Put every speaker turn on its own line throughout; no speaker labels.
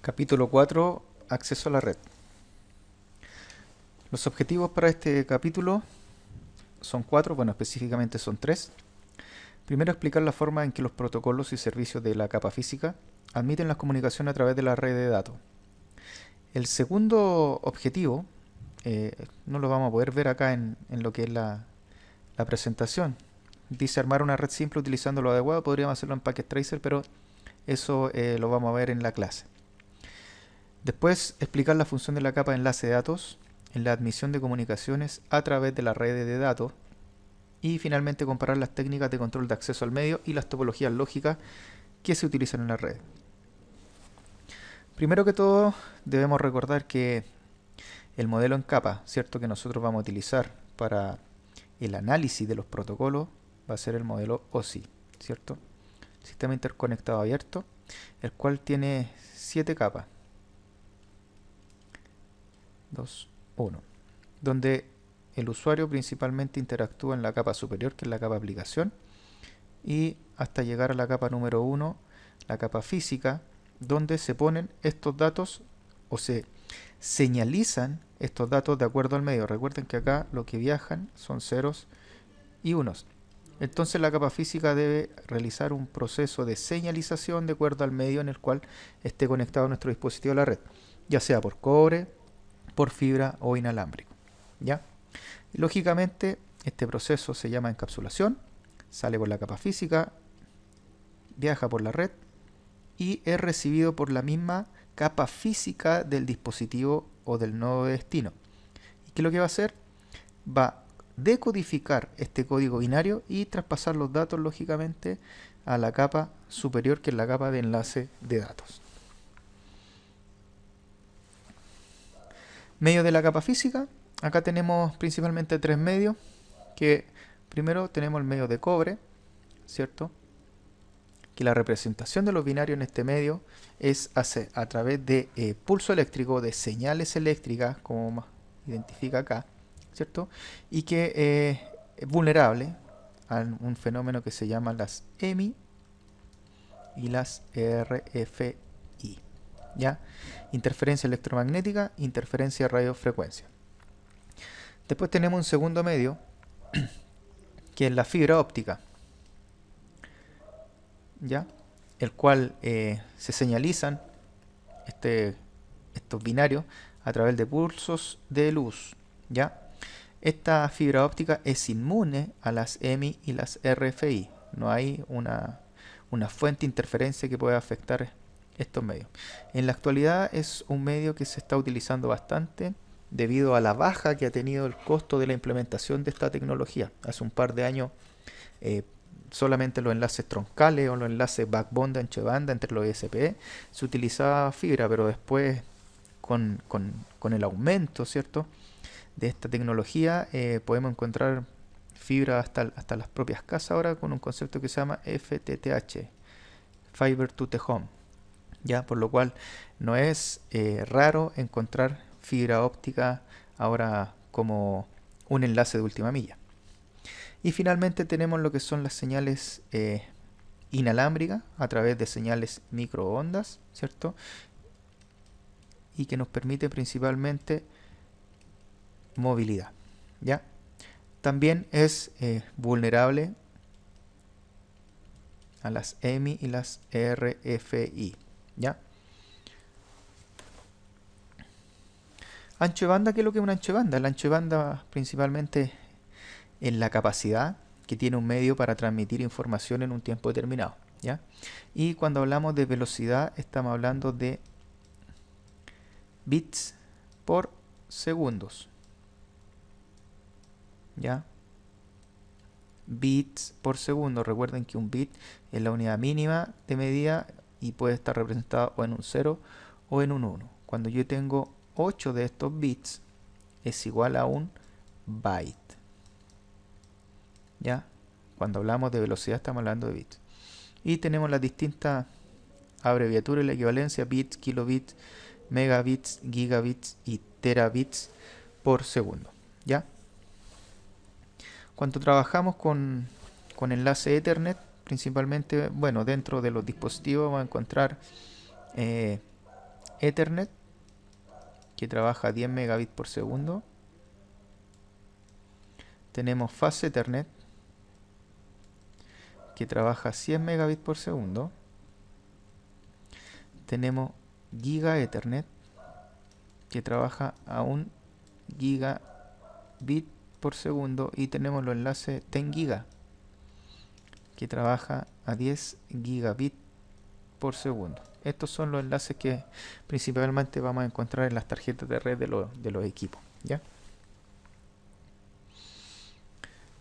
Capítulo 4. Acceso a la red. Los objetivos para este capítulo son cuatro, bueno, específicamente son tres. Primero, explicar la forma en que los protocolos y servicios de la capa física admiten la comunicación a través de la red de datos. El segundo objetivo, no lo vamos a poder ver acá en lo que es la presentación. Dice armar una red simple utilizando lo adecuado, podríamos hacerlo en Packet Tracer, pero eso lo vamos a ver en la clase. Después, explicar la función de la capa de enlace de datos en la admisión de comunicaciones a través de la red de datos. Y finalmente, comparar las técnicas de control de acceso al medio y las topologías lógicas que se utilizan en la red. Primero que todo, debemos recordar que el modelo en capa, ¿cierto?, que nosotros vamos a utilizar para el análisis de los protocolos va a ser el modelo OSI, ¿cierto? Sistema interconectado abierto, el cual tiene 7 capas. 2, 1, donde el usuario principalmente interactúa en la capa superior, que es la capa aplicación, y hasta llegar a la capa número 1, la capa física, donde se ponen estos datos o se señalizan estos datos de acuerdo al medio. Recuerden que acá lo que viajan son ceros y unos. Entonces la capa física debe realizar un proceso de señalización de acuerdo al medio en el cual esté conectado nuestro dispositivo a la red, ya sea por cobre, por fibra o inalámbrico, ¿ya? Y lógicamente este proceso se llama encapsulación, sale por la capa física, viaja por la red y es recibido por la misma capa física del dispositivo o del nodo de destino. ¿Y qué es lo que va a hacer? Va a decodificar este código binario y traspasar los datos lógicamente a la capa superior, que es la capa de enlace de datos. Medios de la capa física. Acá tenemos principalmente tres medios, que primero tenemos el medio de cobre, ¿cierto? Que la representación de los binarios en este medio es a través de pulso eléctrico, de señales eléctricas, como identifica acá, ¿cierto? Y que es vulnerable a un fenómeno que se llama las EMI y las RFI, ¿ya? Interferencia electromagnética, interferencia radiofrecuencia. Después tenemos un segundo medio, que es la fibra óptica, ¿ya? El cual se señalizan estos binarios a través de pulsos de luz, ¿ya? Esta fibra óptica es inmune a las EMI y las RFI. No hay una fuente de interferencia que pueda afectar estos medios. En la actualidad es un medio que se está utilizando bastante debido a la baja que ha tenido el costo de la implementación de esta tecnología. Hace un par de años solamente los enlaces troncales o los enlaces backbone de ancho de banda entre los ISP se utilizaba fibra, pero después con el aumento, ¿cierto?, de esta tecnología podemos encontrar fibra hasta las propias casas ahora con un concepto que se llama FTTH, Fiber to the Home, ¿ya? Por lo cual no es raro encontrar fibra óptica ahora como un enlace de última milla. Y finalmente tenemos lo que son las señales inalámbricas a través de señales microondas, ¿cierto? Y que nos permite principalmente movilidad, ¿ya? También es vulnerable a las EMI y las RFI, ¿ya? Ancho de banda, ¿qué es lo que es un ancho de banda? El ancho de banda principalmente en la capacidad que tiene un medio para transmitir información en un tiempo determinado, ¿ya? Y cuando hablamos de velocidad estamos hablando de bits por segundos, ¿ya? Bits por segundo. Recuerden que un bit es la unidad mínima de medida y puede estar representado o en un 0 o en un 1. Cuando yo tengo 8 de estos bits es igual a un byte, ¿ya? Cuando hablamos de velocidad estamos hablando de bits. Y tenemos las distintas abreviaturas y la equivalencia: bits, kilobits, megabits, gigabits y terabits por segundo, ¿ya? Cuando trabajamos con enlace Ethernet, principalmente, bueno, dentro de los dispositivos vamos a encontrar Ethernet, que trabaja a 10 megabits por segundo. Tenemos Fast Ethernet, que trabaja a 100 megabits por segundo. Tenemos Giga Ethernet, que trabaja a 1 gigabit por segundo. Y tenemos los enlaces 10 giga, que trabaja a 10 gigabits por segundo. Estos son los enlaces que principalmente vamos a encontrar en las tarjetas de red de los equipos, ¿ya?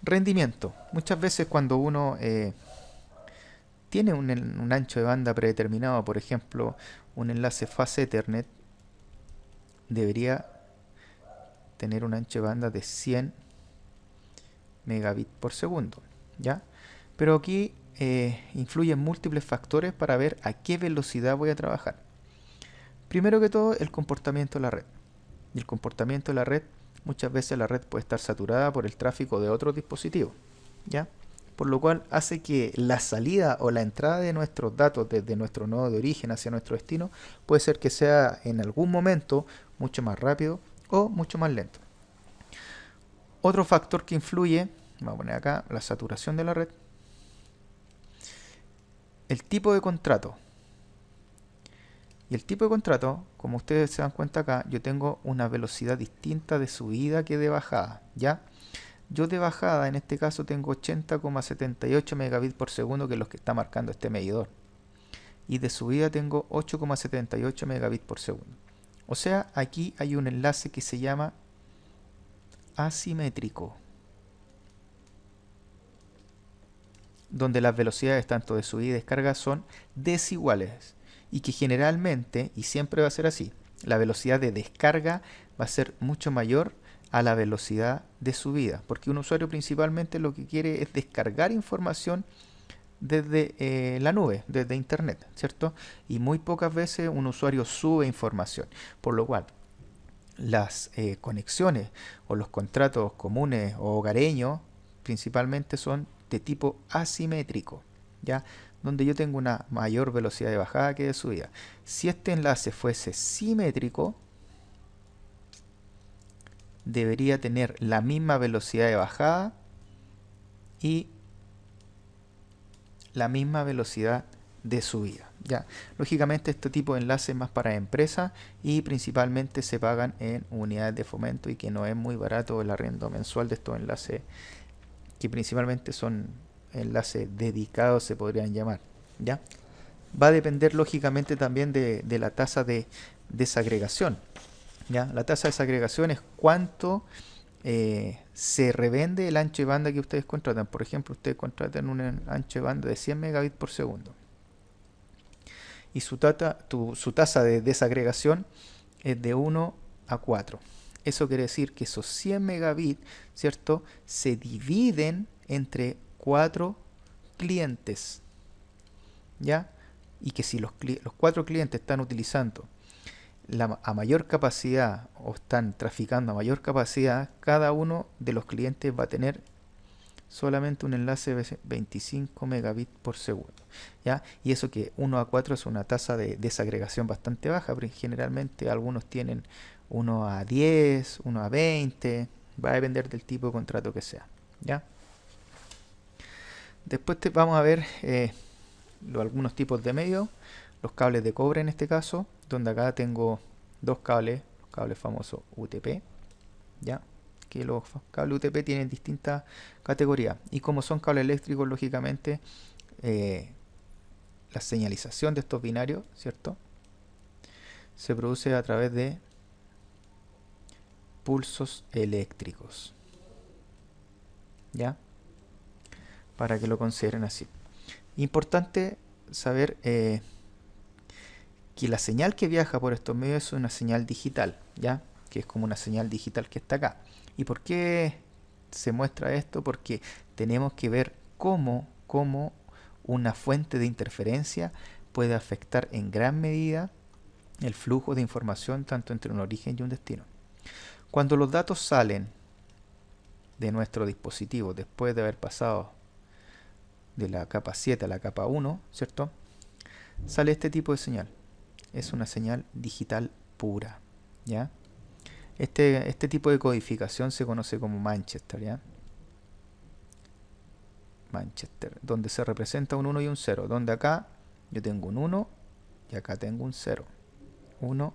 Rendimiento. Muchas veces cuando uno tiene un ancho de banda predeterminado, por ejemplo, un enlace Fast Ethernet, debería tener un ancho de banda de 100 megabits por segundo, ¿ya? Pero aquí influyen múltiples factores para ver a qué velocidad voy a trabajar. Primero que todo, el comportamiento de la red. Y el comportamiento de la red, muchas veces la red puede estar saturada por el tráfico de otros dispositivos, ¿ya? Por lo cual hace que la salida o la entrada de nuestros datos desde nuestro nodo de origen hacia nuestro destino puede ser que sea en algún momento mucho más rápido o mucho más lento. Otro factor que influye, vamos a poner acá, la saturación de la red. El tipo de contrato. Y el tipo de contrato, como ustedes se dan cuenta acá, yo tengo una velocidad distinta de subida que de bajada, ¿ya? Yo de bajada, en este caso, tengo 80,78 megabits por segundo, que es lo que está marcando este medidor. Y de subida tengo 8,78 megabits por segundo. O sea, aquí hay un enlace que se llama asimétrico, donde las velocidades tanto de subida y descarga son desiguales, y que generalmente, y siempre va a ser así, la velocidad de descarga va a ser mucho mayor a la velocidad de subida, porque un usuario principalmente lo que quiere es descargar información desde la nube, desde internet, ¿cierto? Y muy pocas veces un usuario sube información, por lo cual las conexiones o los contratos comunes o hogareños principalmente son de tipo asimétrico, ¿ya? Donde yo tengo una mayor velocidad de bajada que de subida. Si este enlace fuese simétrico, debería tener la misma velocidad de bajada y la misma velocidad de subida, ¿ya? Lógicamente este tipo de enlaces es más para empresas y principalmente se pagan en unidades de fomento, y que no es muy barato el arriendo mensual de estos enlaces, que principalmente son enlaces dedicados, se podrían llamar, ¿ya? Va a depender lógicamente también de la tasa de desagregación, ¿ya? La tasa de desagregación es cuánto se revende el ancho de banda que ustedes contratan. Por ejemplo, ustedes contratan un ancho de banda de 100 megabits por segundo y su tasa de desagregación es de 1 a 4. Eso quiere decir que esos 100 megabits, ¿cierto?, se dividen entre 4 clientes, ¿ya? Y que si los 4 clientes están utilizando a mayor capacidad o están traficando a mayor capacidad, cada uno de los clientes va a tener solamente un enlace de 25 megabits por segundo, ¿ya? Y eso que 1 a 4 es una tasa de desagregación bastante baja, pero generalmente algunos tienen 1 a 10, 1 a 20, va a depender del tipo de contrato que sea, ¿ya? Después vamos a ver algunos tipos de medios, los cables de cobre en este caso, donde acá tengo dos cables, los cables famosos UTP, ¿ya? Que los cables UTP tienen distintas categorías, y como son cables eléctricos, lógicamente la señalización de estos binarios, ¿cierto?, se produce a través de pulsos eléctricos, ¿ya? Para que lo consideren así. Importante saber que la señal que viaja por estos medios es una señal digital, ¿ya? Que es como una señal digital que está acá. ¿Y por qué se muestra esto? Porque tenemos que ver cómo una fuente de interferencia puede afectar en gran medida el flujo de información tanto entre un origen y un destino. Cuando los datos salen de nuestro dispositivo después de haber pasado de la capa 7 a la capa 1, ¿cierto?, sale este tipo de señal. es una señal digital pura, ¿ya? Este tipo de codificación se conoce como Manchester, ¿ya? Manchester, donde se representa un 1 y un 0, donde acá yo tengo un 1 y acá tengo un 0. 1,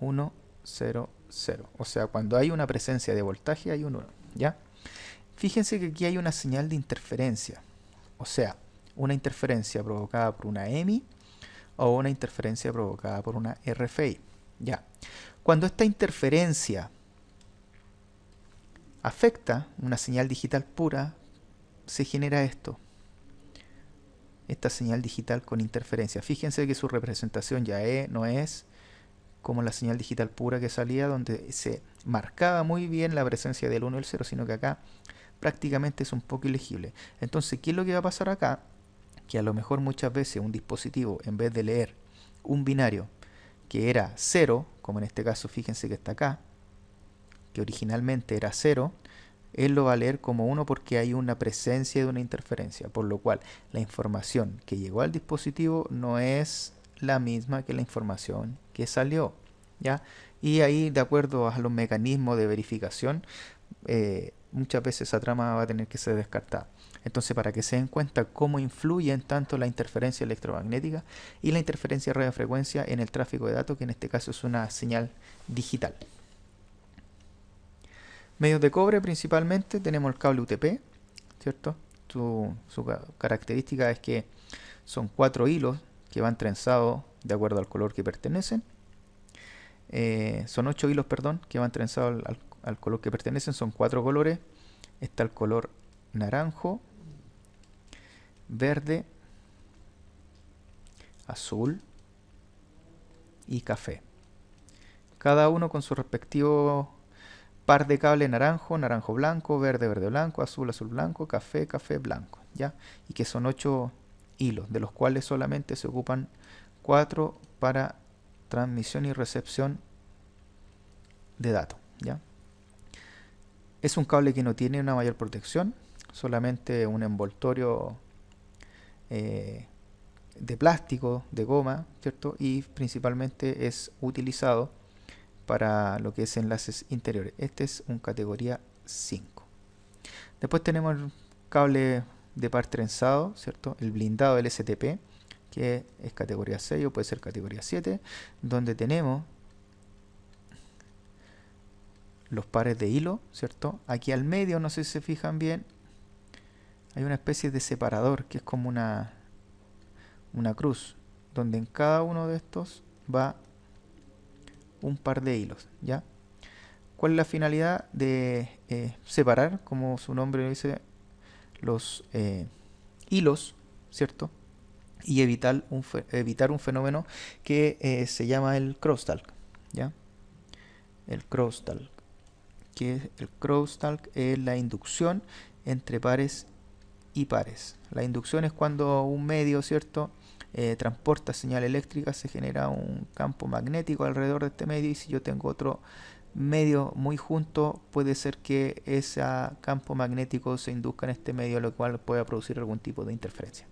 1, 0, 0. O sea, cuando hay una presencia de voltaje hay un 1, ¿ya? Fíjense que aquí hay una señal de interferencia, o sea, una interferencia provocada por una EMI o una interferencia provocada por una RFI, ¿ya? Cuando esta interferencia afecta una señal digital pura, se genera esta señal digital con interferencia. Fíjense que su representación ya no es como la señal digital pura que salía, donde se marcaba muy bien la presencia del 1 y el 0, sino que acá prácticamente es un poco ilegible. Entonces, ¿qué es lo que va a pasar acá? Que a lo mejor muchas veces un dispositivo, en vez de leer un binario que era 0, como en este caso fíjense que está acá, que originalmente era 0, él lo va a leer como 1 porque hay una presencia de una interferencia, por lo cual la información que llegó al dispositivo no es la misma que la información que salió, ¿ya? Y ahí, de acuerdo a los mecanismos de verificación, muchas veces esa trama va a tener que ser descartada. Entonces, para que se den cuenta cómo influyen tanto la interferencia electromagnética y la interferencia de radiofrecuencia en el tráfico de datos, que en este caso es una señal digital. Medios de cobre principalmente tenemos el cable UTP, ¿cierto? Su característica es que son 4 hilos que van trenzados de acuerdo al color que pertenecen. Son 8 hilos, perdón, que van trenzados al color que pertenecen. Son 4 colores. Está el color naranjo, verde, azul y café. Cada uno con su respectivo par de cable naranjo, naranjo blanco, verde, verde blanco, azul, azul blanco, café, café blanco, ¿ya? Y que son 8 hilos, de los cuales solamente se ocupan 4 para transmisión y recepción de datos, ¿ya? Es un cable que no tiene una mayor protección, solamente un envoltorio de plástico, de goma, ¿cierto? Y principalmente es utilizado para lo que es enlaces interiores. Este es un categoría 5. Después tenemos el cable de par trenzado, ¿cierto? El blindado del STP, que es categoría 6 o puede ser categoría 7, donde tenemos los pares de hilo, ¿cierto? Aquí al medio, no sé si se fijan bien, hay una especie de separador que es como una cruz, donde en cada uno de estos va un par de hilos, ¿ya? ¿Cuál es la finalidad de separar, como su nombre dice, los hilos, ¿cierto? Y evitar un fenómeno que se llama el crosstalk, ¿ya? El crosstalk. El crosstalk es la inducción entre pares y pares. La inducción es cuando un medio, ¿cierto?, transporta señal eléctrica, se genera un campo magnético alrededor de este medio, y si yo tengo otro medio muy junto, puede ser que ese campo magnético se induzca en este medio, lo cual pueda producir algún tipo de interferencia.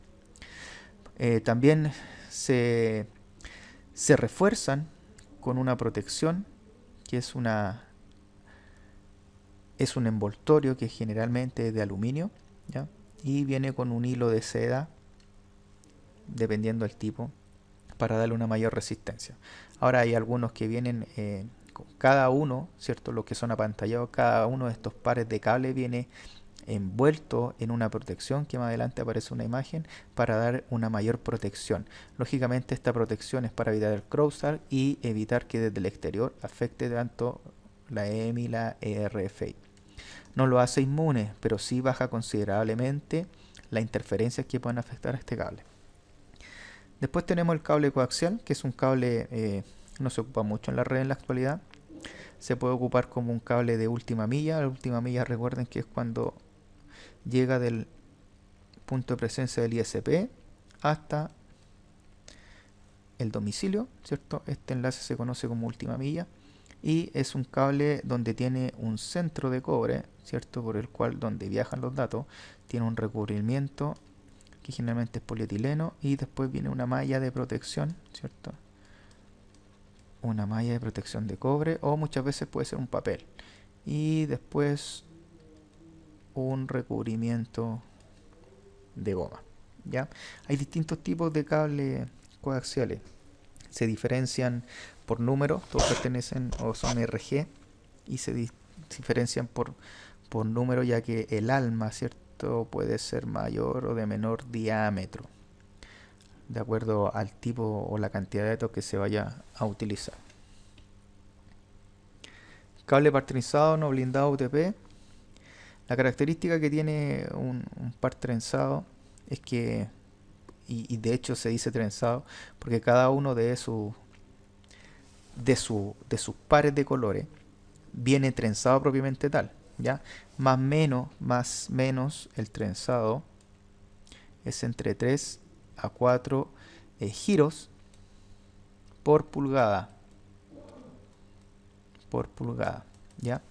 También se refuerzan con una protección que es un envoltorio que generalmente es de aluminio, ¿ya? Y viene con un hilo de seda, dependiendo del tipo, para darle una mayor resistencia. Ahora hay algunos que vienen con cada uno, ¿cierto? Los que son apantallados, cada uno de estos pares de cable viene envuelto en una protección, que más adelante aparece una imagen, para dar una mayor protección. Lógicamente esta protección es para evitar el crosstalk y evitar que desde el exterior afecte tanto la EMI y la RFI. No lo hace inmune, pero sí baja considerablemente las interferencias que pueden afectar a este cable. Después tenemos el cable coaxial, que es un cable no se ocupa mucho en la red en la actualidad. Se puede ocupar como un cable de última milla. La última milla, recuerden que es cuando llega del punto de presencia del ISP hasta el domicilio, ¿cierto? Este enlace se conoce como última milla y es un cable donde tiene un centro de cobre, ¿cierto? Por el cual, donde viajan los datos, tiene un recubrimiento que generalmente es polietileno, y después viene una malla de protección, ¿cierto? una malla de protección de cobre o muchas veces puede ser un papel. Y después un recubrimiento de goma. ¿Ya? Hay distintos tipos de cables coaxiales. Se diferencian por número, todos pertenecen o son RG y se diferencian por número, ya que el alma, ¿cierto?, puede ser mayor o de menor diámetro, de acuerdo al tipo o la cantidad de datos que se vaya a utilizar. Cable par trenzado no blindado UTP. La característica que tiene un par trenzado es que, y de hecho se dice trenzado, porque cada uno de sus pares de colores viene trenzado propiamente tal, ¿ya? Más menos el trenzado es entre 3 a 4 giros por pulgada, ¿ya?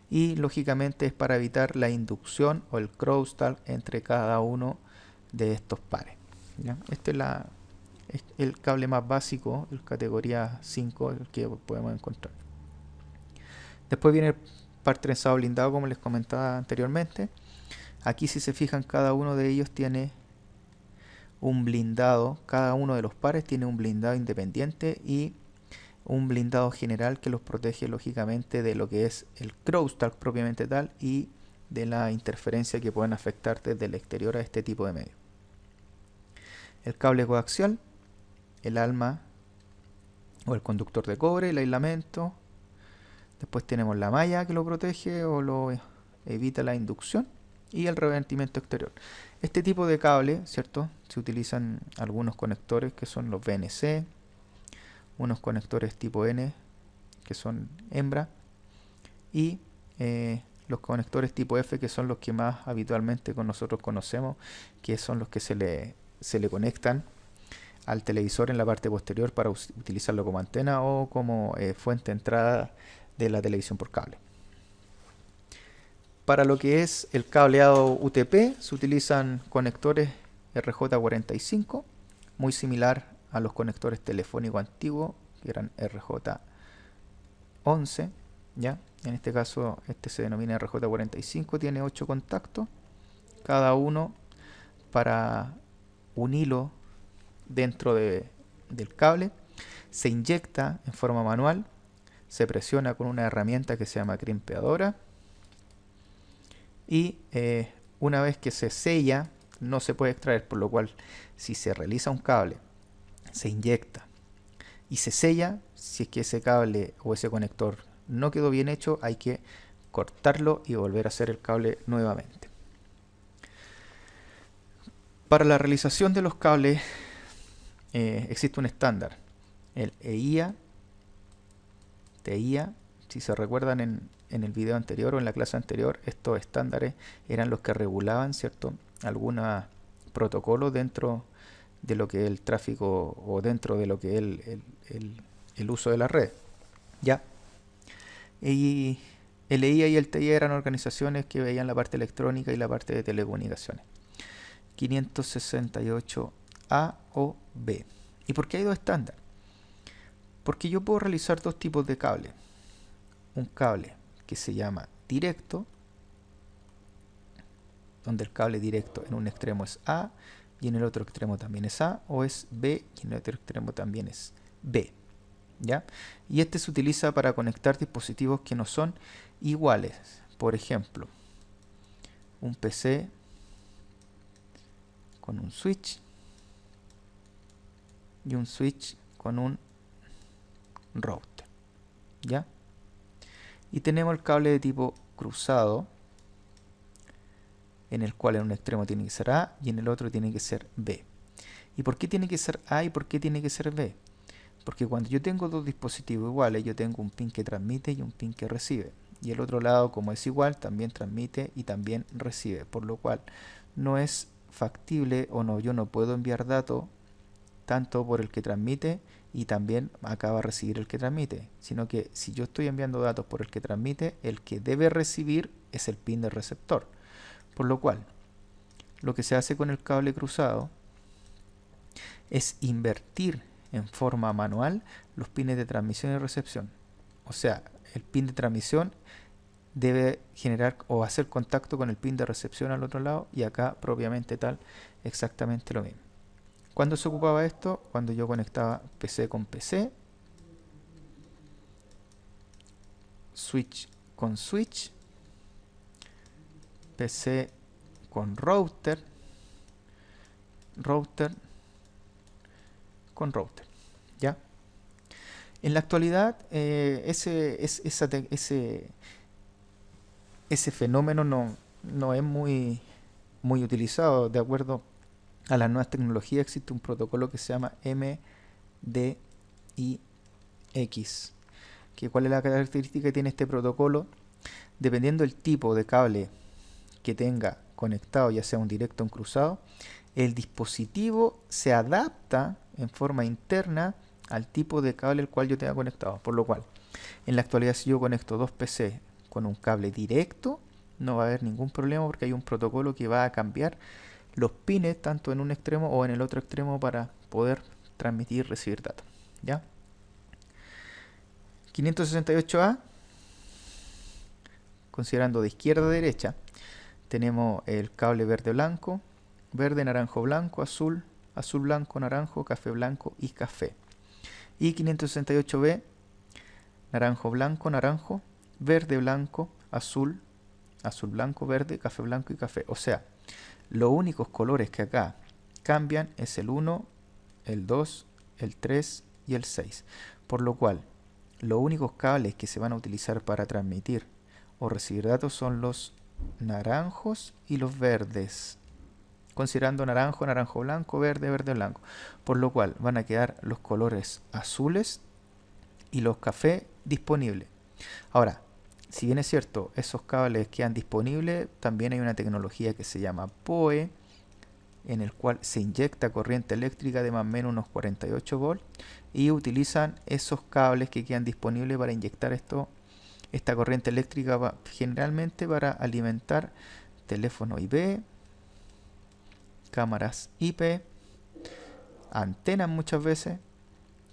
Y lógicamente es para evitar la inducción o el crosstalk entre cada uno de estos pares, ¿ya? Este es el cable más básico, el categoría 5, el que podemos encontrar. Después viene el par trenzado blindado, como les comentaba anteriormente. Aquí, si se fijan, cada uno de ellos tiene un blindado, cada uno de los pares tiene un blindado independiente y un blindado general que los protege lógicamente de lo que es el crosstalk propiamente tal y de la interferencia que pueden afectar desde el exterior a este tipo de medio. El cable coaxial, el alma o el conductor de cobre, el aislamiento. Después tenemos la malla que lo protege o lo evita la inducción y el revestimiento exterior. Este tipo de cable, ¿cierto? Se utilizan algunos conectores que son los VNC, unos conectores tipo N que son hembra y los conectores tipo F que son los que más habitualmente con nosotros conocemos, que son los que se le conectan al televisor en la parte posterior para utilizarlo como antena o como fuente de entrada de la televisión por cable. Para lo que es el cableado UTP se utilizan conectores RJ45, muy similar a los conectores telefónicos antiguos que eran RJ11, ¿ya? En este caso este se denomina RJ45, tiene 8 contactos, cada uno para un hilo dentro del cable. Se inyecta en forma manual, se presiona con una herramienta que se llama crimpeadora y una vez que se sella no se puede extraer, por lo cual si se realiza un cable, se inyecta y se sella, si es que ese cable o ese conector no quedó bien hecho, hay que cortarlo y volver a hacer el cable nuevamente. Para la realización de los cables existe un estándar, el EIA, TIA. Si se recuerdan en el video anterior o en la clase anterior, estos estándares eran los que regulaban, ¿cierto?, algunos protocolos dentro de lo que es el tráfico o dentro de lo que es el uso de la red, ¿ya? Y el EIA y el TIA eran organizaciones que veían la parte electrónica y la parte de telecomunicaciones. 568A o B. ¿Y por qué hay dos estándares? Porque yo puedo realizar dos tipos de cable. Un cable que se llama directo, donde el cable directo en un extremo es A y en el otro extremo también es A, o es B y en el otro extremo también es B, ¿ya? Y este se utiliza para conectar dispositivos que no son iguales. Por ejemplo, un PC con un switch y un switch con un router, ¿ya? Y tenemos el cable de tipo cruzado, en el cual en un extremo tiene que ser A y en el otro tiene que ser B. ¿Y por qué tiene que ser A y por qué tiene que ser B? Porque cuando yo tengo dos dispositivos iguales, yo tengo un pin que transmite y un pin que recibe. Y el otro lado, como es igual, también transmite y también recibe. Por lo cual no es factible o no, yo no puedo enviar datos tanto por el que transmite y también acaba de recibir el que transmite, sino que si yo estoy enviando datos por el que transmite, el que debe recibir es el pin del receptor. Por lo cual, lo que se hace con el cable cruzado es invertir en forma manual los pines de transmisión y recepción. O sea, el pin de transmisión debe generar o hacer contacto con el pin de recepción al otro lado, y acá propiamente tal exactamente lo mismo. ¿Cuándo se ocupaba esto? Cuando yo conectaba PC con PC, switch con switch, PC con router, router con router, ¿ya? En la actualidad, ese fenómeno no es muy utilizado. De acuerdo a las nuevas tecnologías, existe un protocolo que se llama MDIX. ¿Cuál es la característica que tiene este protocolo? Dependiendo del tipo de cable que tenga conectado, ya sea un directo o un cruzado, el dispositivo se adapta en forma interna al tipo de cable el cual yo tenga conectado. Por lo cual, en la actualidad, si yo conecto dos PC con un cable directo, no va a haber ningún problema, porque hay un protocolo que va a cambiar los pines tanto en un extremo o en el otro extremo para poder transmitir y recibir datos, ¿ya? 568A, considerando de izquierda a derecha, tenemos el cable verde-blanco, verde, naranjo, blanco, azul, azul, blanco, naranjo, café, blanco y café. Y 568B, naranjo, blanco, naranjo, verde, blanco, azul, azul, blanco, verde, café, blanco y café. O sea, los únicos colores que acá cambian es el 1, el 2, el 3 y el 6. Por lo cual, los únicos cables que se van a utilizar para transmitir o recibir datos son los naranjos y los verdes, considerando naranjo, naranjo blanco, verde, verde blanco. Por lo cual van a quedar los colores azules y los café disponibles. Ahora, si bien es cierto, esos cables quedan disponibles, también hay una tecnología que se llama PoE, en el cual se inyecta corriente eléctrica de más o menos unos 48 volts, y utilizan esos cables que quedan disponibles para inyectar esta corriente eléctrica, generalmente para alimentar teléfono IP, cámaras IP, antenas muchas veces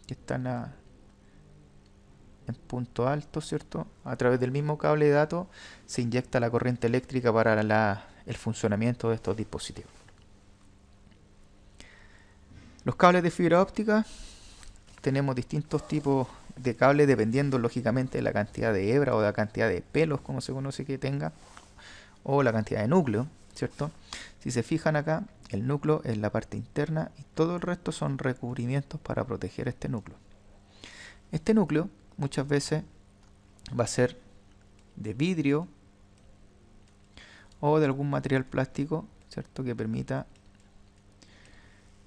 que están en punto alto, ¿cierto? A través del mismo cable de datos se inyecta la corriente eléctrica para el funcionamiento de estos dispositivos. Los cables de fibra óptica, tenemos distintos tipos de cables dependiendo lógicamente de la cantidad de hebra o de la cantidad de pelos, como se conoce, que tenga, o la cantidad de núcleo, ¿cierto? Si se fijan acá, el núcleo es la parte interna y todo el resto son recubrimientos para proteger este núcleo. Este núcleo muchas veces va a ser de vidrio o de algún material plástico, ¿cierto?, que permita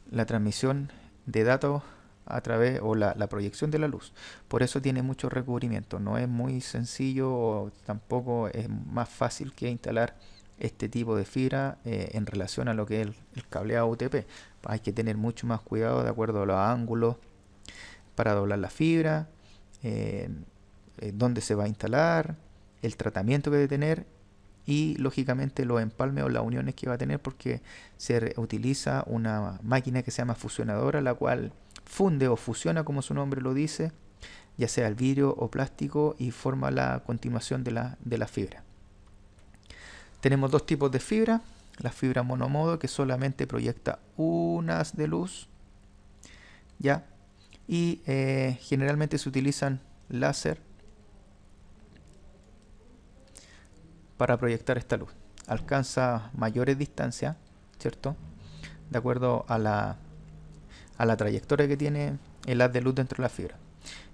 la transmisión de datos a través, o la proyección de la luz. Por eso tiene mucho recubrimiento. No es muy sencillo, o tampoco es más fácil que instalar este tipo de fibra en relación a lo que es el cableado UTP. Hay que tener mucho más cuidado de acuerdo a los ángulos para doblar la fibra, dónde se va a instalar, el tratamiento que debe tener, y lógicamente los empalmes o las uniones que va a tener, porque se utiliza una máquina que se llama fusionadora, la cual funde o fusiona, como su nombre lo dice, ya sea el vidrio o plástico, y forma la continuación de la fibra. Tenemos dos tipos de fibra: la fibra monomodo, que solamente proyecta un haz de luz, ¿ya? Y generalmente se utilizan láser para proyectar esta luz. Alcanza mayores distancias, ¿cierto?, de acuerdo a la trayectoria que tiene el haz de luz dentro de la fibra.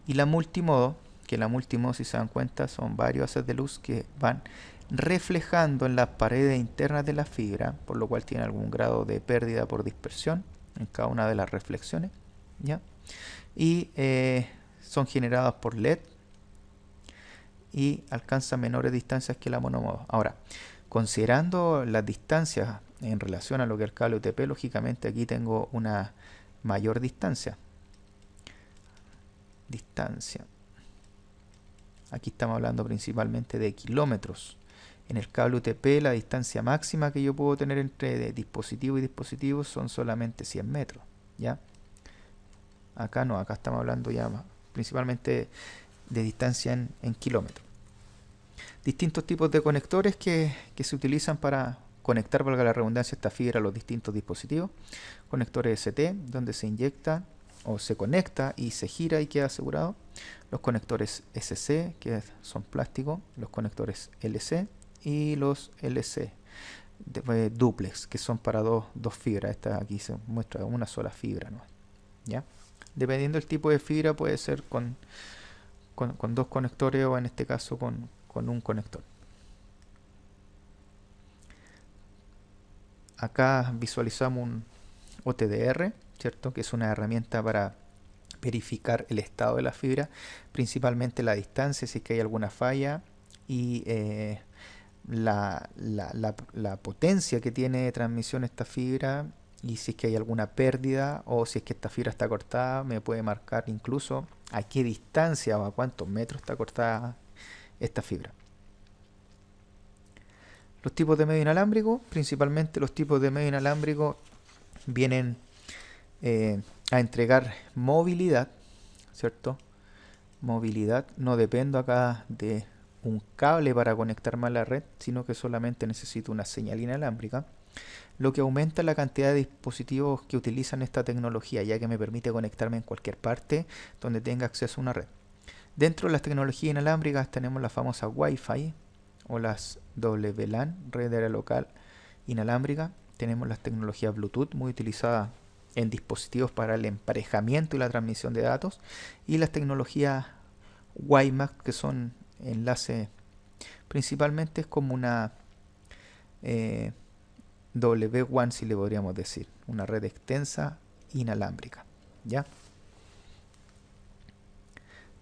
Y la multimodo, que la multimodo, si se dan cuenta, son varios haces de luz que van reflejando en las paredes internas de la fibra, por lo cual tiene algún grado de pérdida por dispersión en cada una de las reflexiones, ¿ya? Y son generadas por LED y alcanzan menores distancias que la monomodo. Ahora, considerando las distancias en relación a lo que es el cable UTP, lógicamente aquí tengo una mayor distancia. Aquí estamos hablando principalmente de kilómetros. En el cable UTP la distancia máxima que yo puedo tener entre dispositivo y dispositivo son solamente 100 metros, ¿ya? Acá no, acá estamos hablando ya principalmente de distancia en kilómetros. Distintos tipos de conectores que se utilizan para conectar, valga la redundancia, esta fibra a los distintos dispositivos. Conectores ST, donde se inyecta o se conecta y se gira y queda asegurado. Los conectores SC, que son plásticos. Los conectores LC y los LC duplex, que son para dos fibras. Esta aquí se muestra una sola fibra, ¿no? ¿Ya? Dependiendo del tipo de fibra, puede ser con dos conectores o en este caso con un conector. Acá visualizamos un OTDR, ¿cierto? Que es una herramienta para verificar el estado de la fibra, principalmente la distancia, si es que hay alguna falla, y la potencia que tiene de transmisión esta fibra, y si es que hay alguna pérdida o si es que esta fibra está cortada, me puede marcar incluso a qué distancia o a cuántos metros está cortada esta fibra. Los tipos de medio inalámbrico, principalmente los tipos de medio inalámbrico vienen a entregar movilidad, ¿cierto? Movilidad, no dependo acá de un cable para conectarme a la red, sino que solamente necesito una señal inalámbrica, lo que aumenta la cantidad de dispositivos que utilizan esta tecnología, ya que me permite conectarme en cualquier parte donde tenga acceso a una red. Dentro de las tecnologías inalámbricas tenemos la famosa Wi-Fi o las WLAN, red de área local inalámbrica. Tenemos las tecnologías Bluetooth, muy utilizadas en dispositivos para el emparejamiento y la transmisión de datos, y las tecnologías WiMAX, que son enlaces, principalmente es como una W1, si le podríamos decir, una red extensa inalámbrica, ¿ya?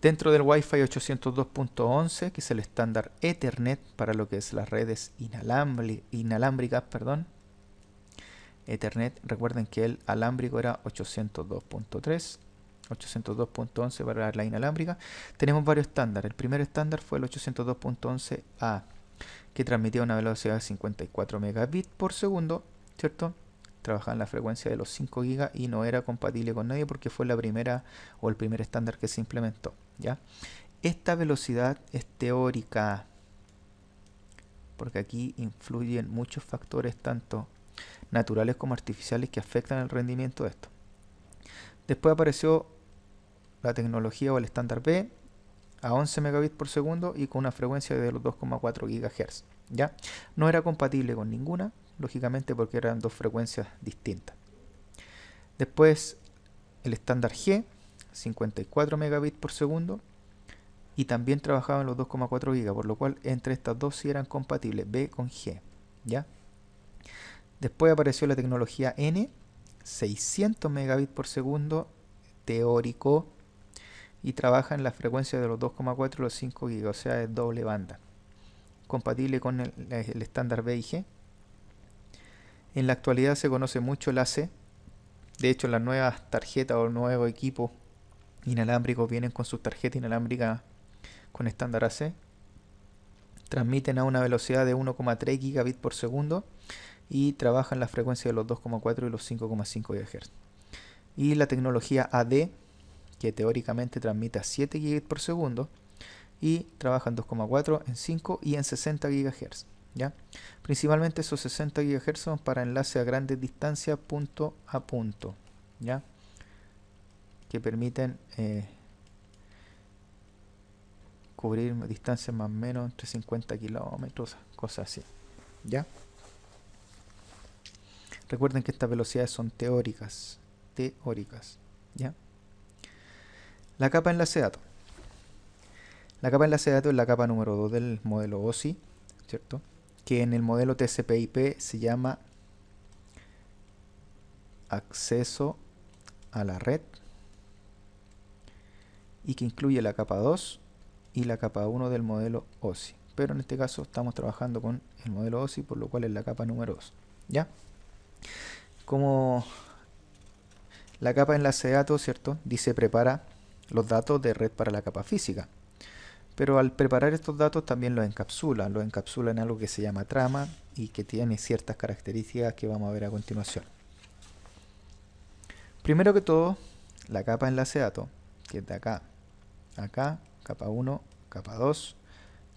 Dentro del Wi-Fi 802.11, que es el estándar Ethernet para lo que es las redes inalámbricas, Ethernet, recuerden que el alámbrico era 802.3, 802.11 para la inalámbrica. Tenemos varios estándares. El primer estándar fue el 802.11a, que transmitía una velocidad de 54 megabits por segundo, ¿cierto? Trabajaba en la frecuencia de los 5 GB y no era compatible con nadie porque fue la primera o el primer estándar que se implementó, ¿ya? Esta velocidad es teórica, porque aquí influyen muchos factores, tanto naturales como artificiales, que afectan el rendimiento de esto. Después apareció la tecnología o el estándar B a 11 megabits por segundo y con una frecuencia de los 2,4 GHz, ¿ya? No era compatible con ninguna, lógicamente, porque eran dos frecuencias distintas. Después el estándar G, 54 megabits por segundo, y también trabajaba en los 2,4 GB, por lo cual entre estas dos sí eran compatibles, B con G, ¿ya? Después apareció la tecnología N, 600 megabits por segundo, teórico, y trabaja en la frecuencia de los 2,4 y los 5 GB, o sea, es doble banda, compatible con el estándar B y G. En la actualidad se conoce mucho el AC. De hecho, las nuevas tarjetas o nuevos equipos inalámbricos vienen con sus tarjetas inalámbricas con estándar AC. Transmiten a una velocidad de 1,3 gigabits por segundo y trabajan la frecuencia de los 2,4 y los 5,5 GHz. Y la tecnología AD, que teóricamente transmite a 7 gigabits por segundo y trabaja en 2,4, en 5 y en 60 GHz, ¿ya? Principalmente esos 60 GHz son para enlace a grandes distancias punto a punto, ¿ya? Que permiten cubrir distancias más o menos entre 50 kilómetros, cosas así, ¿ya? Recuerden que estas velocidades son teóricas, ¿ya? La capa de enlace de datos. La capa de enlace de datos es la capa número 2 del modelo OSI, ¿cierto? Que en el modelo TCP/IP se llama acceso a la red, y que incluye la capa 2 y la capa 1 del modelo OSI. Pero en este caso estamos trabajando con el modelo OSI, por lo cual es la capa número 2, ¿ya? Como la capa de enlace de datos, ¿cierto? Dice prepara los datos de red para la capa física. Pero al preparar estos datos también los encapsula en algo que se llama trama y que tiene ciertas características que vamos a ver a continuación. Primero que todo, la capa de enlace de datos, que es de acá, acá, capa 1, capa 2,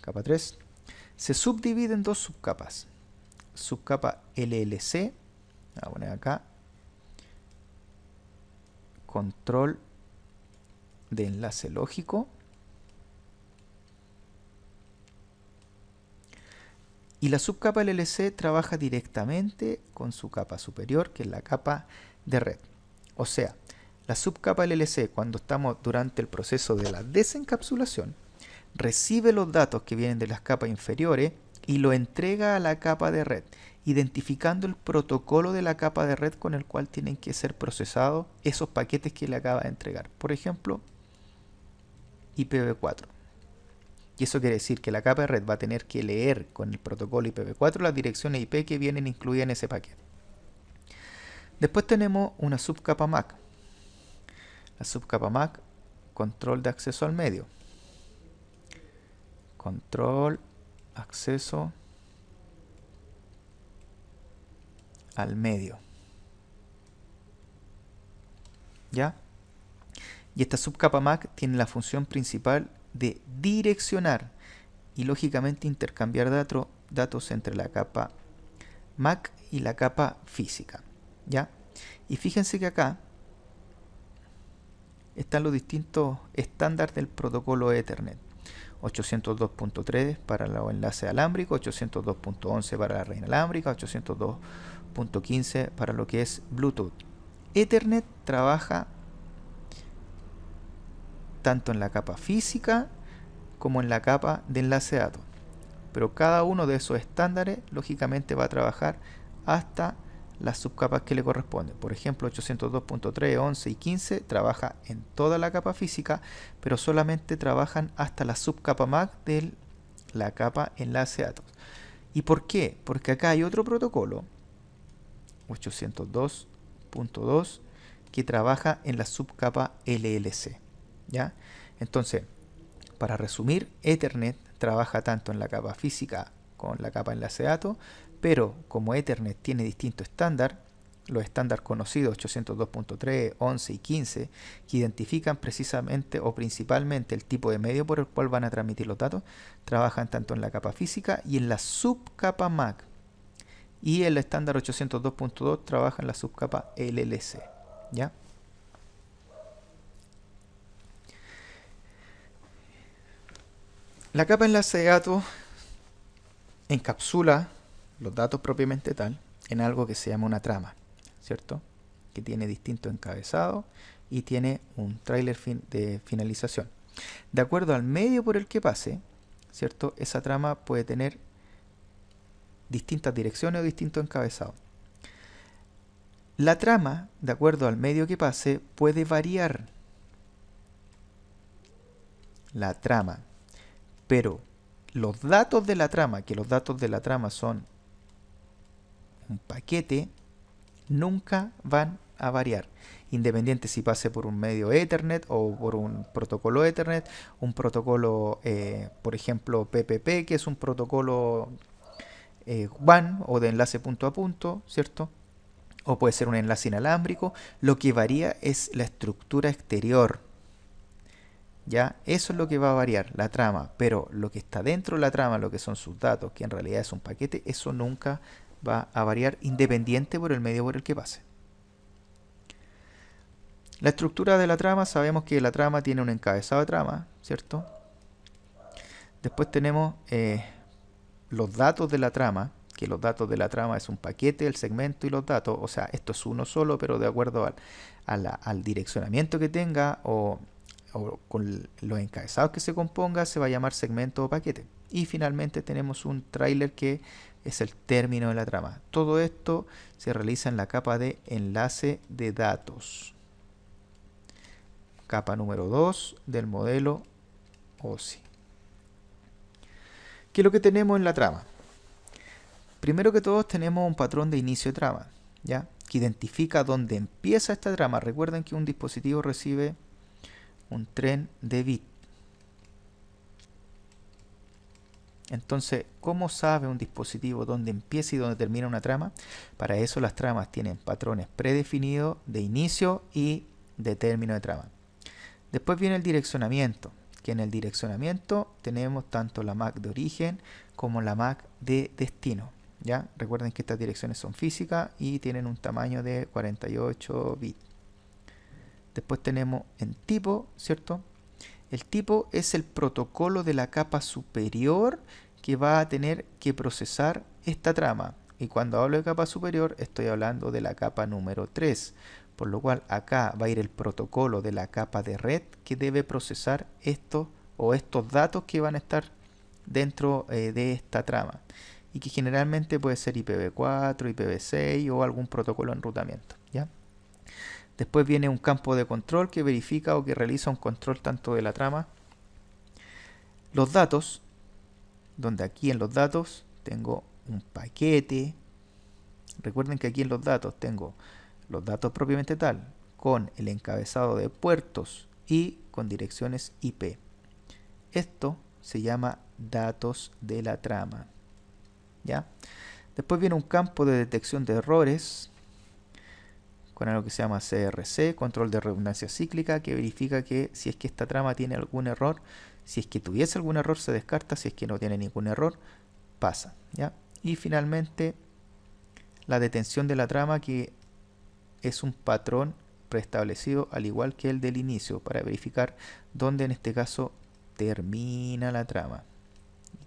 capa 3, se subdivide en dos subcapas. Subcapa LLC, voy a poner acá, control de enlace lógico, y la subcapa LLC trabaja directamente con su capa superior, que es la capa de red. O sea, la subcapa LLC, cuando estamos durante el proceso de la desencapsulación, recibe los datos que vienen de las capas inferiores y lo entrega a la capa de red, identificando el protocolo de la capa de red con el cual tienen que ser procesados esos paquetes que le acaba de entregar. Por ejemplo, IPv4. Y eso quiere decir que la capa de red va a tener que leer con el protocolo IPv4 las direcciones IP que vienen incluidas en ese paquete. Después tenemos una subcapa MAC. La subcapa MAC, control de acceso al medio. Control, acceso al medio. ¿Ya? Y esta subcapa MAC tiene la función principal de direccionar y lógicamente intercambiar datos entre la capa MAC y la capa física. ¿Ya? Y fíjense que acá están los distintos estándares del protocolo Ethernet. 802.3 para los enlaces alámbricos, 802.11 para la red inalámbrica, 802.15 para lo que es Bluetooth. Ethernet trabaja tanto en la capa física como en la capa de enlace de datos. Pero cada uno de esos estándares lógicamente va a trabajar hasta las subcapas que le corresponden. Por ejemplo, 802.3, 11 y 15 trabaja en toda la capa física, pero solamente trabajan hasta la subcapa MAC de la capa enlace de datos. ¿Y por qué? Porque acá hay otro protocolo, 802.2, que trabaja en la subcapa LLC. ¿Ya? Entonces, para resumir, Ethernet trabaja tanto en la capa física con la capa enlace de datos, pero como Ethernet tiene distintos estándares, los estándares conocidos 802.3, 11 y 15, que identifican precisamente o principalmente el tipo de medio por el cual van a transmitir los datos, trabajan tanto en la capa física y en la subcapa MAC. Y el estándar 802.2 trabaja en la subcapa LLC. ¿Ya? La capa enlace de datos encapsula los datos propiamente tal en algo que se llama una trama, ¿cierto? Que tiene distintos encabezados y tiene un tráiler de finalización. De acuerdo al medio por el que pase, ¿cierto? Esa trama puede tener distintas direcciones o distintos encabezados. La trama, de acuerdo al medio que pase, puede variar. La trama. Pero los datos de la trama, que los datos de la trama son un paquete, nunca van a variar, independiente si pase por un medio Ethernet o por un protocolo Ethernet, un protocolo, por ejemplo, PPP, que es un protocolo WAN o de enlace punto a punto, ¿cierto? O puede ser un enlace inalámbrico. Lo que varía es la estructura exterior. ¿Ya? Eso es lo que va a variar, la trama, pero lo que está dentro de la trama, lo que son sus datos, que en realidad es un paquete, eso nunca va a variar independiente por el medio por el que pase. La estructura de la trama, sabemos que la trama tiene un encabezado de trama, ¿cierto? Después tenemos los datos de la trama, que los datos de la trama es un paquete, el segmento y los datos, o sea, esto es uno solo, pero de acuerdo al direccionamiento que tenga o con los encabezados que se componga, se va a llamar segmento o paquete. Y finalmente tenemos un tráiler que es el término de la trama. Todo esto se realiza en la capa de enlace de datos. Capa número 2 del modelo OSI. ¿Qué es lo que tenemos en la trama? Primero que todo tenemos un patrón de inicio de trama, ¿ya? Que identifica dónde empieza esta trama. Recuerden que un dispositivo recibe un tren de bit. Entonces, ¿cómo sabe un dispositivo dónde empieza y dónde termina una trama? Para eso las tramas tienen patrones predefinidos de inicio y de término de trama. Después viene el direccionamiento, que en el direccionamiento tenemos tanto la MAC de origen como la MAC de destino. ¿Ya? Recuerden que estas direcciones son físicas y tienen un tamaño de 48 bits. Después tenemos en tipo, ¿cierto? El tipo es el protocolo de la capa superior que va a tener que procesar esta trama. Y cuando hablo de capa superior estoy hablando de la capa número 3. Por lo cual acá va a ir el protocolo de la capa de red que debe procesar estos datos que van a estar dentro de esta trama. Y que generalmente puede ser IPv4, IPv6 o algún protocolo de enrutamiento. ¿Ya? Después viene un campo de control que verifica o que realiza un control tanto de la trama. Los datos, donde aquí en los datos tengo un paquete. Recuerden que aquí en los datos tengo los datos propiamente tal, con el encabezado de puertos y con direcciones IP. Esto se llama datos de la trama. ¿Ya? Después viene un campo de detección de errores con algo que se llama CRC, control de redundancia cíclica, que verifica que si es que esta trama tiene algún error, si es que tuviese algún error se descarta, si es que no tiene ningún error, pasa. ¿Ya? Y finalmente la detención de la trama, que es un patrón preestablecido al igual que el del inicio para verificar dónde en este caso termina la trama.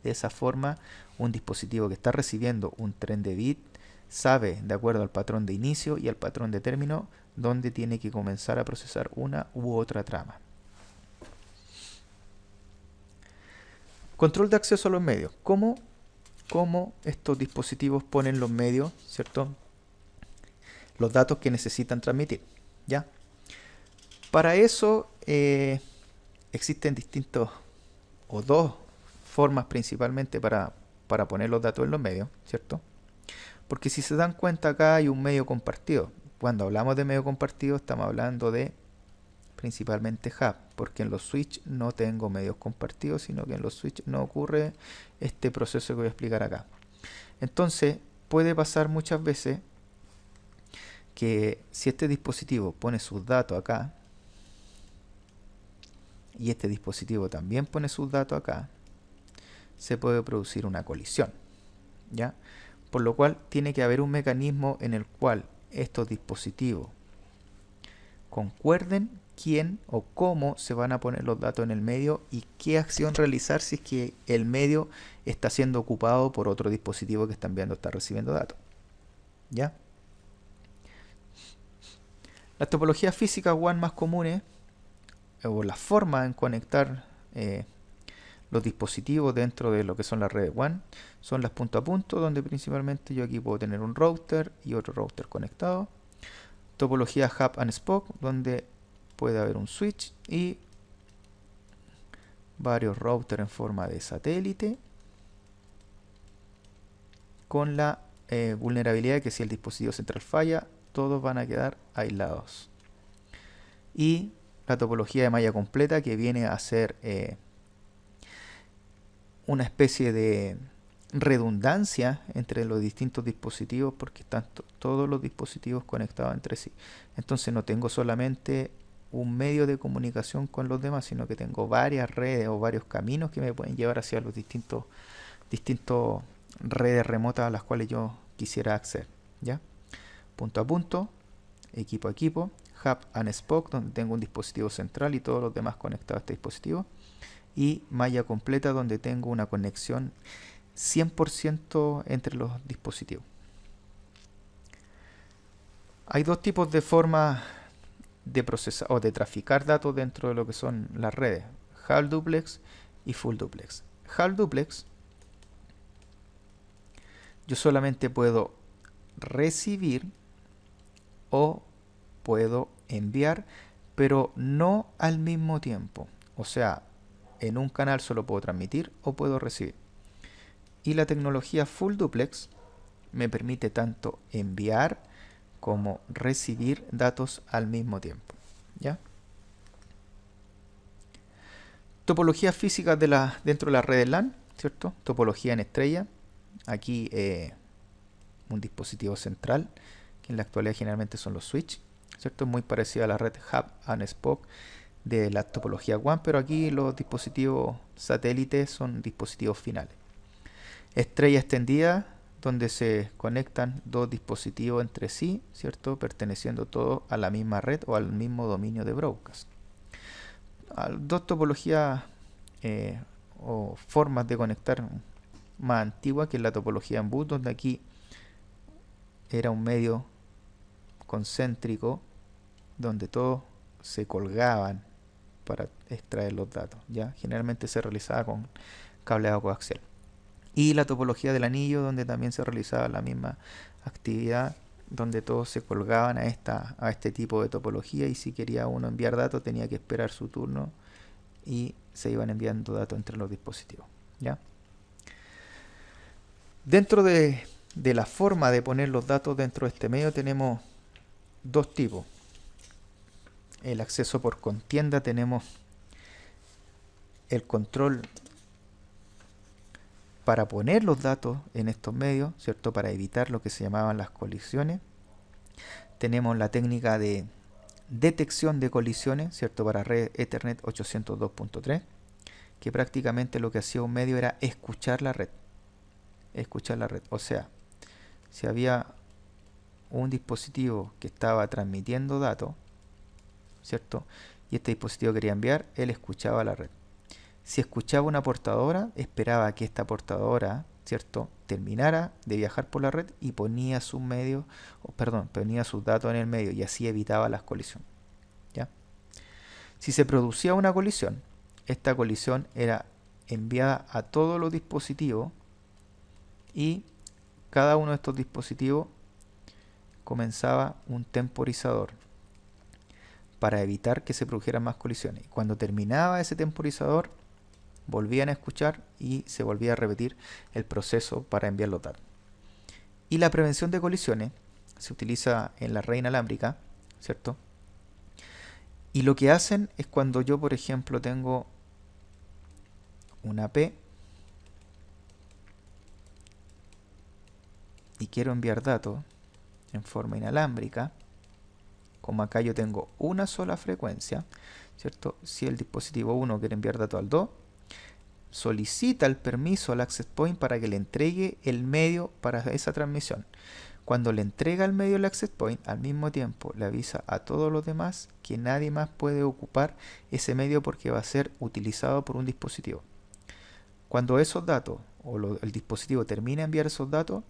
De esa forma, un dispositivo que está recibiendo un tren de bit sabe, de acuerdo al patrón de inicio y al patrón de término, dónde tiene que comenzar a procesar una u otra trama. Control de acceso a los medios. ¿Cómo estos dispositivos ponen los medios, ¿cierto? Los datos que necesitan transmitir, ¿ya? Para eso existen distintos o dos formas principalmente para poner los datos en los medios, ¿cierto? Porque si se dan cuenta, acá hay un medio compartido. Cuando hablamos de medio compartido estamos hablando de principalmente hub, porque en los switch no tengo medios compartidos, sino que en los switch no ocurre este proceso que voy a explicar acá. Entonces puede pasar muchas veces que si este dispositivo pone sus datos acá y este dispositivo también pone sus datos acá, se puede producir una colisión, ¿ya? Por lo cual tiene que haber un mecanismo en el cual estos dispositivos concuerden quién o cómo se van a poner los datos en el medio y qué acción realizar si es que el medio está siendo ocupado por otro dispositivo que está enviando, está recibiendo datos, ¿ya? Las topologías físicas WAN más comunes o la forma en conectar los dispositivos dentro de lo que son las redes WAN son las punto a punto, donde principalmente yo aquí puedo tener un router y otro router conectado. Topología hub and spoke, donde puede haber un switch y varios routers en forma de satélite, con la vulnerabilidad de que si el dispositivo central falla, todos van a quedar aislados. Y la topología de malla completa, que viene a ser una especie de redundancia entre los distintos dispositivos, porque están todos los dispositivos conectados entre sí. Entonces no tengo solamente un medio de comunicación con los demás, sino que tengo varias redes o varios caminos que me pueden llevar hacia los distintos redes remotas a las cuales yo quisiera acceder, ¿ya? Punto a punto, equipo a equipo, hub and spoke, donde tengo un dispositivo central y todos los demás conectados a este dispositivo, y malla completa, donde tengo una conexión 100% entre los dispositivos. Hay dos tipos de formas de procesar o de traficar datos dentro de lo que son las redes: half duplex y full duplex. Half duplex, yo solamente puedo recibir o puedo enviar, pero no al mismo tiempo. O sea, en un canal solo puedo transmitir o puedo recibir. Y la tecnología full duplex me permite tanto enviar como recibir datos al mismo tiempo, ¿ya? Topologías físicas dentro de la red LAN, ¿cierto? Topología en estrella. Aquí un dispositivo central, que en la actualidad generalmente son los switch. ¿cierto? Es muy parecida a la red Hub and Spoke de la topología WAN, pero aquí los dispositivos satélites son dispositivos finales. Estrella extendida, donde se conectan dos dispositivos entre sí, ¿cierto? Perteneciendo todos a la misma red o al mismo dominio de broadcast. Dos topologías o formas de conectar más antiguas, que es la topología en boot, donde aquí era un medio concéntrico donde todos se colgaban para extraer los datos. ¿Ya? Generalmente se realizaba con cableado coaxial. Y la topología del anillo, donde también se realizaba la misma actividad, donde todos se colgaban a este tipo de topología, y si quería uno enviar datos tenía que esperar su turno y se iban enviando datos entre los dispositivos. ¿Ya? Dentro de la forma de poner los datos dentro de este medio tenemos dos tipos. El acceso por contienda, tenemos el control para poner los datos en estos medios, ¿cierto? Para evitar lo que se llamaban las colisiones. Tenemos la técnica de detección de colisiones, ¿cierto? Para red Ethernet 802.3, que prácticamente lo que hacía un medio era escuchar la red. Escuchar la red. O sea, si había un dispositivo que estaba transmitiendo datos, ¿cierto? Y este dispositivo quería enviar, él escuchaba la red. Si escuchaba una portadora, esperaba que esta portadora, ¿cierto?, terminara de viajar por la red y ponía sus medios, ponía sus datos en el medio, y así evitaba las colisiones. ¿Ya? Si se producía una colisión, esta colisión era enviada a todos los dispositivos, y cada uno de estos dispositivos comenzaba un temporizador para evitar que se produjeran más colisiones. Y cuando terminaba ese temporizador, volvían a escuchar y se volvía a repetir el proceso para enviar los datos. Y la prevención de colisiones se utiliza en la red inalámbrica, ¿cierto? Y lo que hacen es, cuando yo, por ejemplo, tengo una P y quiero enviar datos en forma inalámbrica, como acá yo tengo una sola frecuencia, ¿cierto? Si el dispositivo 1 quiere enviar datos al 2, solicita el permiso al access point para que le entregue el medio para esa transmisión. Cuando le entrega el medio al access point, al mismo tiempo le avisa a todos los demás que nadie más puede ocupar ese medio porque va a ser utilizado por un dispositivo. Cuando esos datos o el dispositivo termina de enviar esos datos,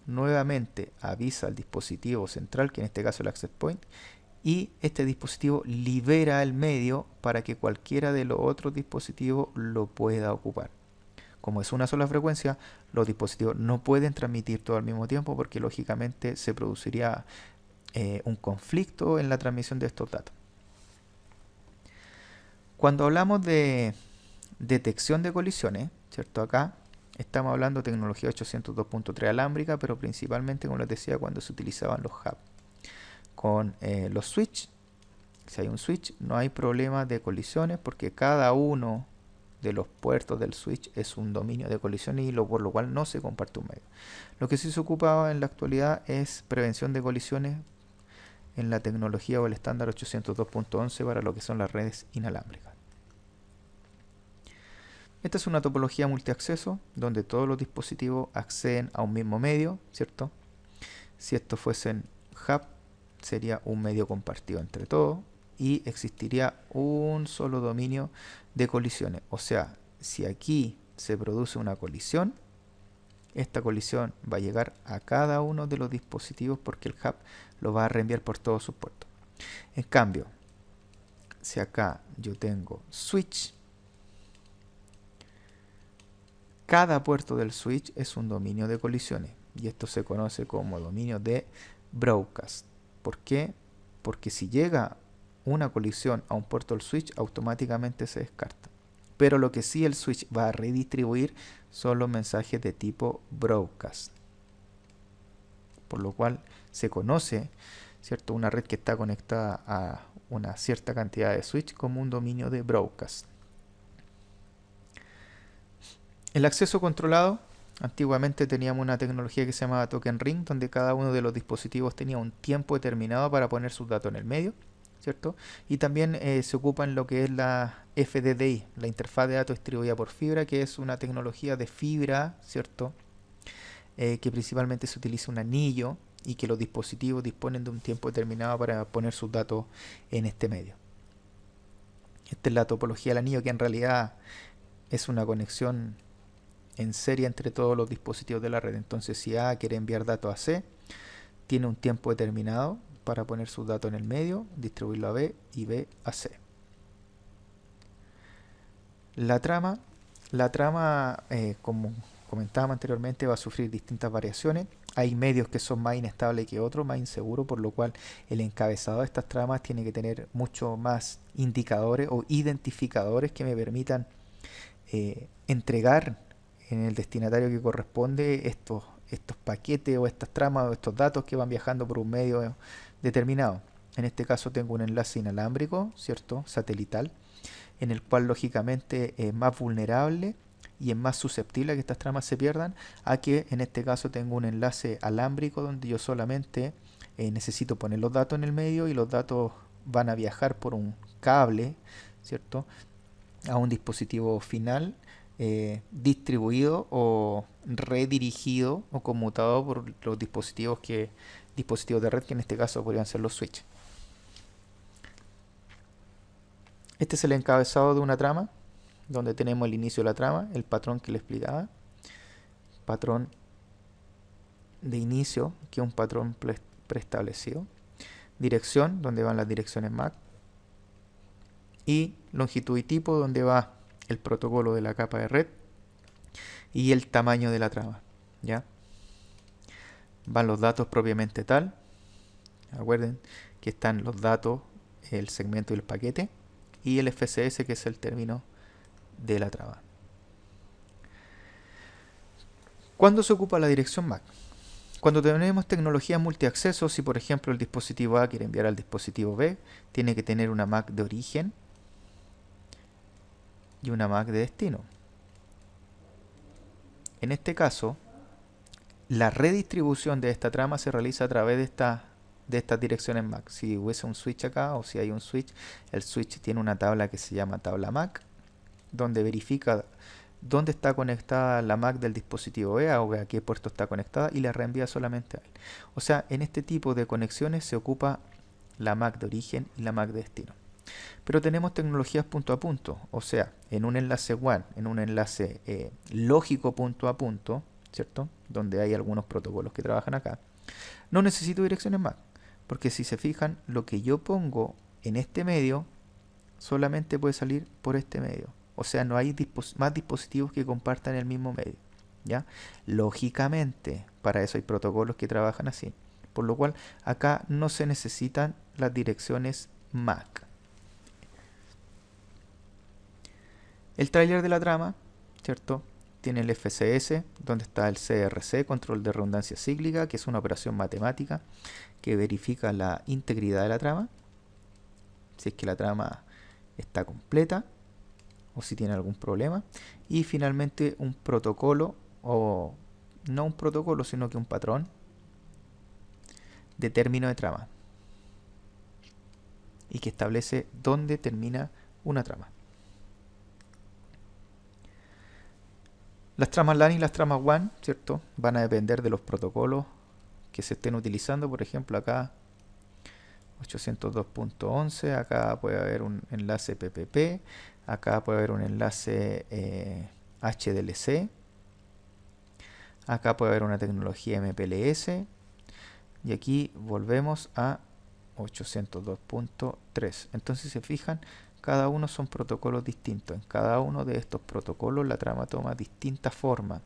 nuevamente avisa al dispositivo central, que en este caso es el access point, y este dispositivo libera el medio para que cualquiera de los otros dispositivos lo pueda ocupar. Como es una sola frecuencia, los dispositivos no pueden transmitir todo al mismo tiempo, porque lógicamente se produciría un conflicto en la transmisión de estos datos. Cuando hablamos de detección de colisiones, ¿cierto? Acá estamos hablando de tecnología 802.3 alámbrica, pero principalmente, como les decía, cuando se utilizaban los hubs. Con los switch, si hay un switch, no hay problema de colisiones, porque cada uno de los puertos del switch es un dominio de colisiones, y por lo cual no se comparte un medio. Lo que sí se ocupaba en la actualidad es prevención de colisiones en la tecnología o el estándar 802.11 para lo que son las redes inalámbricas. Esta es una topología multiacceso donde todos los dispositivos acceden a un mismo medio, ¿cierto? Si estos fuesen hub, sería un medio compartido entre todos y existiría un solo dominio de colisiones. O sea, si aquí se produce una colisión, esta colisión va a llegar a cada uno de los dispositivos, porque el hub lo va a reenviar por todos sus puertos. En cambio, si acá yo tengo switch, cada puerto del switch es un dominio de colisiones, y esto se conoce como dominio de broadcast. ¿Por qué? Porque si llega una colisión a un puerto del switch, automáticamente se descarta. Pero lo que sí el switch va a redistribuir son los mensajes de tipo broadcast. Por lo cual se conoce, ¿cierto?, una red que está conectada a una cierta cantidad de switch como un dominio de broadcast. El acceso controlado Antiguamente teníamos una tecnología que se llamaba Token Ring, donde cada uno de los dispositivos tenía un tiempo determinado para poner sus datos en el medio, ¿cierto? Y también se ocupa en lo que es la FDDI, la interfaz de datos distribuida por fibra, que es una tecnología de fibra, ¿cierto? Que principalmente se utiliza un anillo y que los dispositivos disponen de un tiempo determinado para poner sus datos en este medio. Esta es la topología del anillo, que en realidad es una conexión en serie entre todos los dispositivos de la red. Entonces, si A quiere enviar datos a C, tiene un tiempo determinado para poner sus datos en el medio, distribuirlo a B y B a C. La trama, como comentábamos anteriormente, va a sufrir distintas variaciones. Hay medios que son más inestables que otros, más inseguros, por lo cual el encabezado de estas tramas tiene que tener mucho más indicadores o identificadores que me permitan entregar en el destinatario que corresponde estos paquetes o estas tramas o estos datos que van viajando por un medio determinado. En este caso tengo un enlace inalámbrico, ¿cierto? Satelital, en el cual lógicamente es más vulnerable y es más susceptible a que estas tramas se pierdan, a que en este caso tengo un enlace alámbrico donde yo solamente necesito poner los datos en el medio y los datos van a viajar por un cable, ¿cierto?, a un dispositivo final distribuido o redirigido o conmutado por los dispositivos de red, que en este caso podrían ser los switches. Este es el encabezado de una trama, donde tenemos el inicio de la trama, el patrón que le explicaba, patrón de inicio, que es un patrón preestablecido, dirección, donde van las direcciones MAC, y longitud y tipo, donde va el protocolo de la capa de red y el tamaño de la trama, ¿ya? Van los datos propiamente tal. Recuerden que están los datos, el segmento y el paquete, y el FCS, que es el término de la trama. ¿Cuándo se ocupa la dirección MAC? Cuando tenemos tecnologías multiacceso, si por ejemplo el dispositivo A quiere enviar al dispositivo B, tiene que tener una MAC de origen y una MAC de destino. En este caso, la redistribución de esta trama se realiza a través de estas direcciones MAC. Si hubiese un switch acá o si hay un switch, el switch tiene una tabla que se llama tabla MAC, donde verifica dónde está conectada la MAC del dispositivo E o a qué puerto está conectada y la reenvía solamente a él. O sea, en este tipo de conexiones se ocupa la MAC de origen y la MAC de destino. Pero tenemos tecnologías punto a punto, o sea, en un enlace WAN, en un enlace lógico punto a punto, ¿cierto?, donde hay algunos protocolos que trabajan acá, no necesito direcciones MAC, porque si se fijan, lo que yo pongo en este medio solamente puede salir por este medio. O sea, no hay más dispositivos que compartan el mismo medio, ¿ya? Lógicamente, para eso hay protocolos que trabajan así, por lo cual acá no se necesitan las direcciones MAC. El tráiler de la trama, ¿cierto?, tiene el FCS, donde está el CRC, control de redundancia cíclica, que es una operación matemática que verifica la integridad de la trama, si es que la trama está completa o si tiene algún problema. Y finalmente un protocolo, o no un protocolo, sino que un patrón de término de trama, y que establece dónde termina una trama. Las tramas LAN y las tramas WAN, ¿cierto?, van a depender de los protocolos que se estén utilizando. Por ejemplo, acá 802.11, acá puede haber un enlace PPP, acá puede haber un enlace HDLC, acá puede haber una tecnología MPLS, y aquí volvemos a 802.3. Entonces, si se fijan, cada uno son protocolos distintos. En cada uno de estos protocolos la trama toma distinta forma.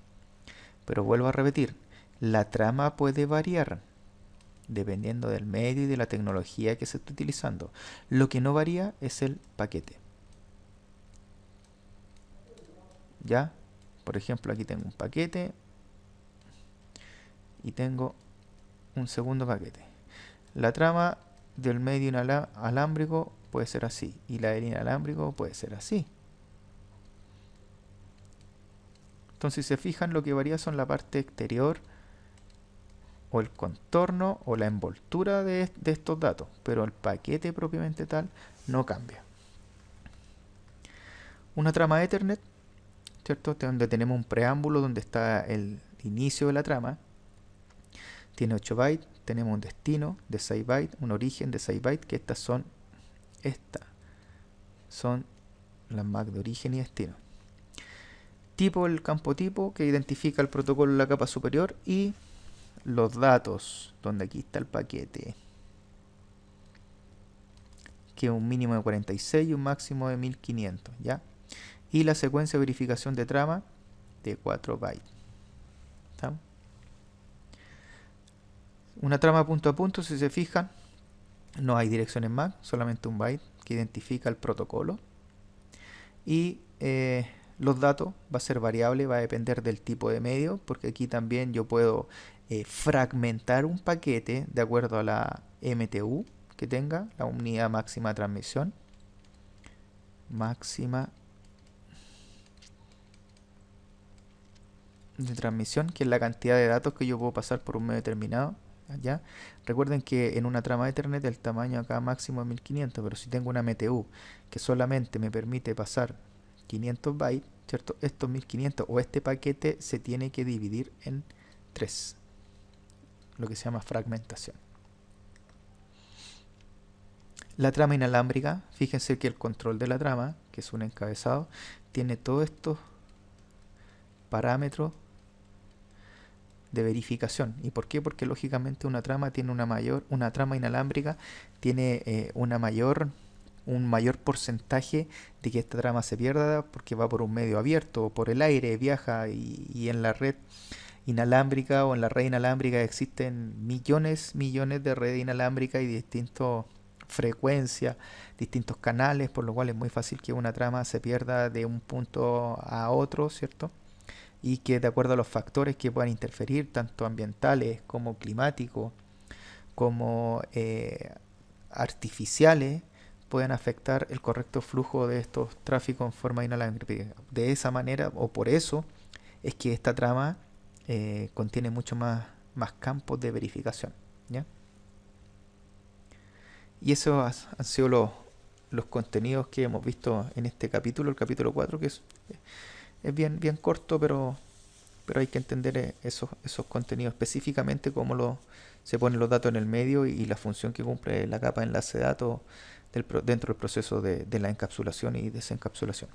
Pero vuelvo a repetir, la trama puede variar dependiendo del medio y de la tecnología que se esté utilizando. Lo que no varía es el paquete. ¿Ya? Por ejemplo, aquí tengo un paquete y tengo un segundo paquete. La trama del medio inalámbrico puede ser así, y la del inalámbrico puede ser así. Entonces, si se fijan, lo que varía son la parte exterior o el contorno o la envoltura de estos datos, pero el paquete propiamente tal no cambia. Una trama Ethernet, ¿cierto? Donde tenemos un preámbulo donde está el inicio de la trama. Tiene 8 bytes, tenemos un destino de 6 bytes, un origen de 6 bytes, que estas son las MAC de origen y destino. Tipo, el campo tipo que identifica el protocolo en la capa superior, y los datos, donde aquí está el paquete, que es un mínimo de 46 y un máximo de 1500, ¿ya? Y la secuencia de verificación de trama de 4 bytes. ¿Está? Una trama punto a punto, si se fijan, no hay direcciones MAC, solamente un byte que identifica el protocolo. Y los datos va a ser variable, va a depender del tipo de medio, porque aquí también yo puedo fragmentar un paquete de acuerdo a la MTU que tenga, la unidad máxima de transmisión. Máxima de transmisión, que es la cantidad de datos que yo puedo pasar por un medio determinado. ¿Ya? Recuerden que en una trama Ethernet el tamaño acá máximo es 1500, pero si tengo una MTU que solamente me permite pasar 500 bytes, ¿cierto? Estos 1500 o este paquete se tiene que dividir en 3, lo que se llama fragmentación. La trama inalámbrica, fíjense que el control de la trama, que es un encabezado, tiene todos estos parámetros de verificación. ¿Y por qué? Porque lógicamente una trama tiene una trama inalámbrica tiene un mayor porcentaje de que esta trama se pierda, porque va por un medio abierto, por el aire, viaja, y en la red inalámbrica o en la red inalámbrica existen millones de redes inalámbricas y distintas frecuencias, distintos canales, por lo cual es muy fácil que una trama se pierda de un punto a otro, ¿cierto? Y que de acuerdo a los factores que puedan interferir, tanto ambientales como climáticos, como artificiales, pueden afectar el correcto flujo de estos tráficos en forma inalámbrica. De esa manera, o por eso, es que esta trama contiene mucho más campos de verificación, ¿ya? Y esos han sido los contenidos que hemos visto en este capítulo, el capítulo 4, que es bien corto, pero hay que entender esos contenidos específicamente, cómo se ponen los datos en el medio y la función que cumple la capa de enlace de datos dentro del proceso de la encapsulación y desencapsulación.